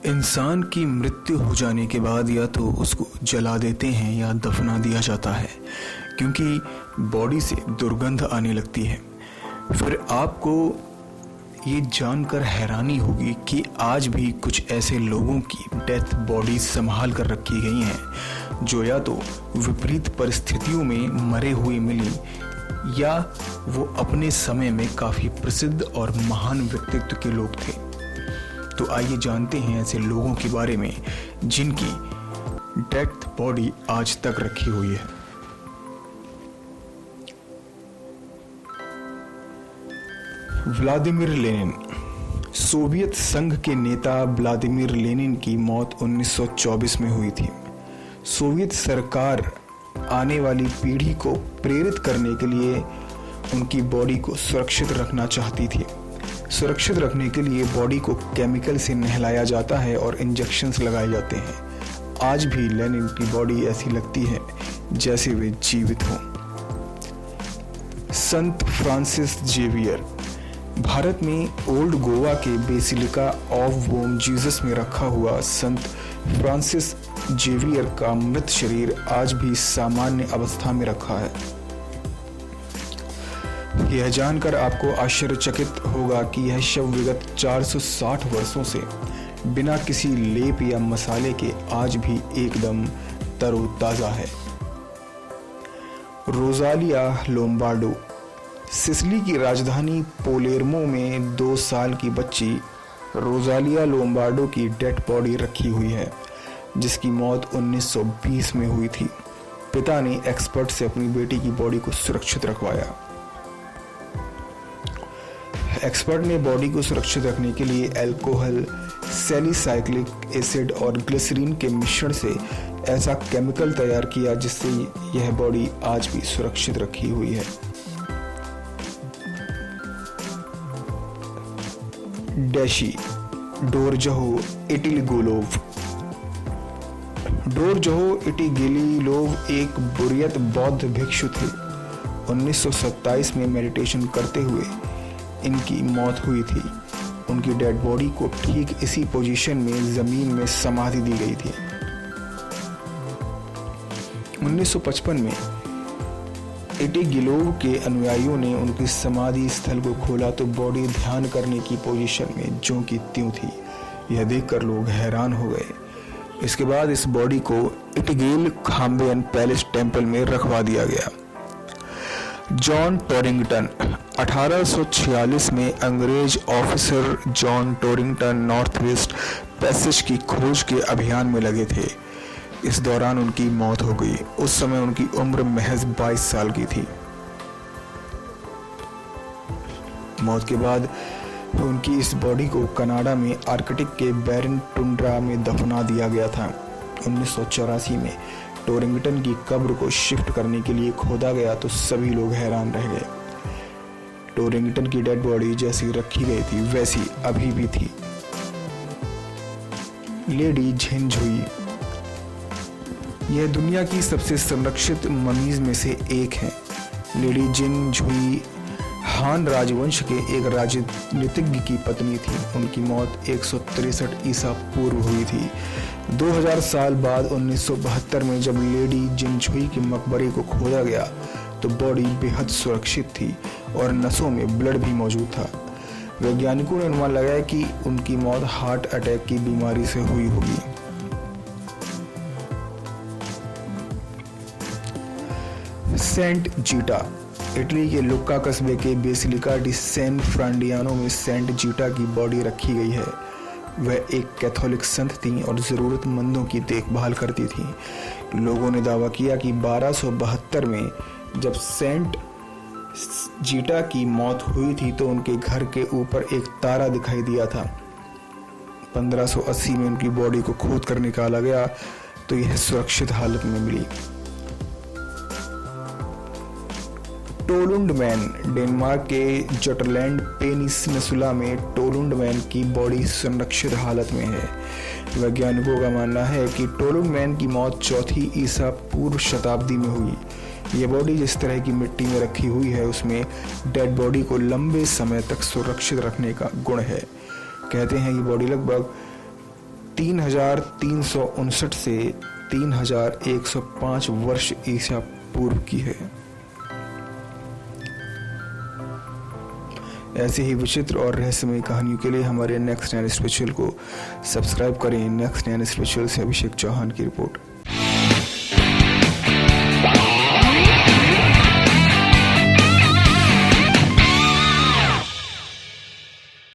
इंसान की मृत्यु हो जाने के बाद या तो उसको जला देते हैं या दफना दिया जाता है, क्योंकि बॉडी से दुर्गंध आने लगती है। फिर आपको ये जानकर हैरानी होगी कि आज भी कुछ ऐसे लोगों की डेथ बॉडी संभाल कर रखी गई हैं जो या तो विपरीत परिस्थितियों में मरे हुए मिली या वो अपने समय में काफ़ी प्रसिद्ध और महान व्यक्तित्व के लोग थे। तो आइए जानते हैं ऐसे लोगों के बारे में जिनकी डेथ बॉडी आज तक रखी हुई है। Vladimir Lenin. सोवियत संघ के नेता व्लादिमीर लेनिन की मौत 1924 में हुई थी। सोवियत सरकार आने वाली पीढ़ी को प्रेरित करने के लिए उनकी बॉडी को सुरक्षित रखना चाहती थी। सुरक्षित रखने के लिए बॉडी को केमिकल से नहलाया जाता है और इंजेक्शंस लगाए जाते हैं। आज भी लेनिन की बॉडी ऐसी लगती है जैसे वे जीवित हों। संत फ्रांसिस जेवियर। भारत में ओल्ड गोवा के बेसिलिका ऑफ बोम जीसस में रखा हुआ संत फ्रांसिस जेवियर का मृत शरीर आज भी सामान्य अवस्था में रखा है। यह जानकर आपको आश्चर्यचकित होगा कि यह शव विगत 460 वर्षों से बिना किसी लेप या मसाले के आज भी एकदम तरोताजा है। रोजालिया लोम्बार्डो। सिसिली की राजधानी पालेर्मो में 2 साल की बच्ची रोजालिया लोम्बार्डो की डेड बॉडी रखी हुई है, जिसकी मौत 1920 में हुई थी। पिता ने एक्सपर्ट से अपनी बेटी की बॉडी को सुरक्षित रखवाया। एक्सपर्ट ने बॉडी को सुरक्षित रखने के लिए अल्कोहल, सैलिसाइक्लिक एसिड और ग्लिसरीन के मिश्रण से ऐसा केमिकल तैयार किया जिससे यह बॉडी आज भी सुरक्षित रखी हुई है। डैशी डोरजहो इटिलगोलोव। डोरजहो इटिगिलोव एक बुरियत बौद्ध भिक्षु थे। 1927 में मेडिटेशन करते हुए इनकी मौत हुई थी। उनकी डेड बॉडी को ठीक इसी पोजीशन में जमीन में समाधि दी गई थी। 1955 में इटिगिलोव के अनुयायियों ने उनकी समाधि स्थल को खोला तो बॉडी ध्यान करने की पोजीशन में ज्यों की त्यों थी। यह देखकर लोग हैरान हो गए। इसके बाद इस बॉडी को इटिगेल खाम्बेन पैलेस टेम्पल में रखवा दिया गया। जॉन टोरिंगटन। 1846 में अंग्रेज officer John Torrington North West Passage की खोज के अभियान में लगे थे। इस दौरान उनकी मौत हो गई। उस समय उनकी उम्र महज 22 साल की थी। मौत के बाद उनकी इस बॉडी को कनाडा में आर्कटिक के बैरन टुंड्रा में दफना दिया गया था। 1984 में टोरिंगटन की कब्र को शिफ्ट करने के लिए खोदा गया तो सभी लोग हैरान रह गए। टोरिंगटन की डेड बॉडी जैसी रखी गई थी वैसी अभी भी थी। लेडी झिनझुई। यह दुनिया की सबसे संरक्षित ममीज में से एक है। लेडी झिनझुई हान राजवंश के एक राजनीतिज्ञ की पत्नी थी। उनकी मौत 163 ईसा पूर्व हुई थी। 2000 साल बाद 1972 में जब लेडी झिनझुई के मकबरे को खोदा गया तो बॉडी बेहद सुरक्षित थी और नसों में ब्लड भी मौजूद था। वैज्ञानिकों ने अनुमान लगाया कि उनकी मौत हार्ट अटैक की बीमारी से हुई होगी। Saint zeta. इटली के लुक्का कस्बे के बेसिलिका डी सैन फ्रांडियानो में सेंट जीटा की बॉडी रखी गई है। वह एक कैथोलिक संत थीं और ज़रूरतमंदों की देखभाल करती थीं। लोगों ने दावा किया कि 1272 में जब सेंट जीटा की मौत हुई थी तो उनके घर के ऊपर एक तारा दिखाई दिया था। 1580 में उनकी बॉडी को खोद कर निकाला गया तो यह सुरक्षित हालत में मिली। टोलुंडमैन। डेनमार्क के जटलैंड पेनिनसुला में टोलुंडमैन की बॉडी संरक्षित हालत में है। वैज्ञानिकों का मानना है कि टोलुंडमैन की मौत 4वीं ईसा पूर्व शताब्दी में हुई। यह बॉडी जिस तरह की मिट्टी में रखी हुई है उसमें डेड बॉडी को लंबे समय तक सुरक्षित रखने का गुण है। कहते हैं कि बॉडी लगभग 3359 से 3105 वर्ष ईसा पूर्व की है। ऐसे ही विचित्र और रहस्यमय कहानियों के लिए हमारे नेक्स्ट 9 स्पेशल को सब्सक्राइब करें। नेक्स्ट 9 स्पेशल से अभिषेक चौहान की रिपोर्ट।